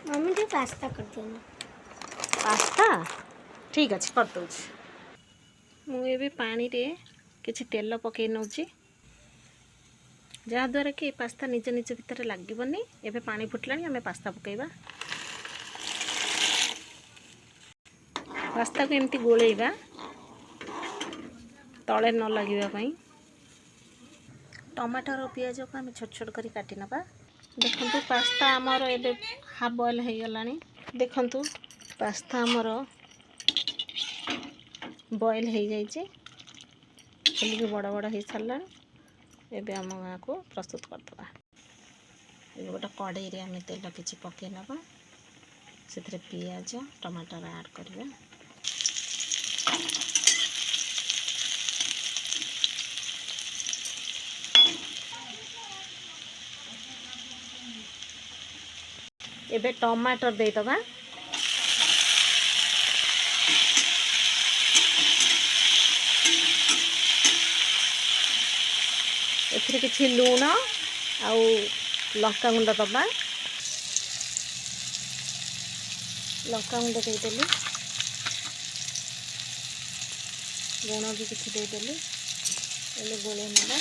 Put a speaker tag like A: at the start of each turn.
A: Mummy जो pasta कर देना।
B: पास्ता ठीक अच्छे कर दूँ। मुझे पानी रे किसी तेल पकई नौची जहाद्वारा कि पास्ता निज निज भितर लगनी। एबे पानी फुटला आम पास्ता पकईबा। पास्ता को एमती गोलेबा तले न लगे। टमाटर और पियाज को आम छोट छोट कर काटी नबा। देखंतु पास्ता आमर एबे हाफ बॉयल हो गलानी। देखंतु पास्ता आमर बॉयल हो जाइए खोलिक बड़ बड़ हो सारा। एबे आम को प्रस्तुत करदे। गोटे कड़ई रे आम तेल किसी पकई नबा। से पियाज टमाटर ऐड करवा। एबे टमाटर दे दबा। एथिरे किछि लूण आउ लंका गुंड दबा। लंका गुंड देदेली लुण भी किछि देदेली। गोले नबा।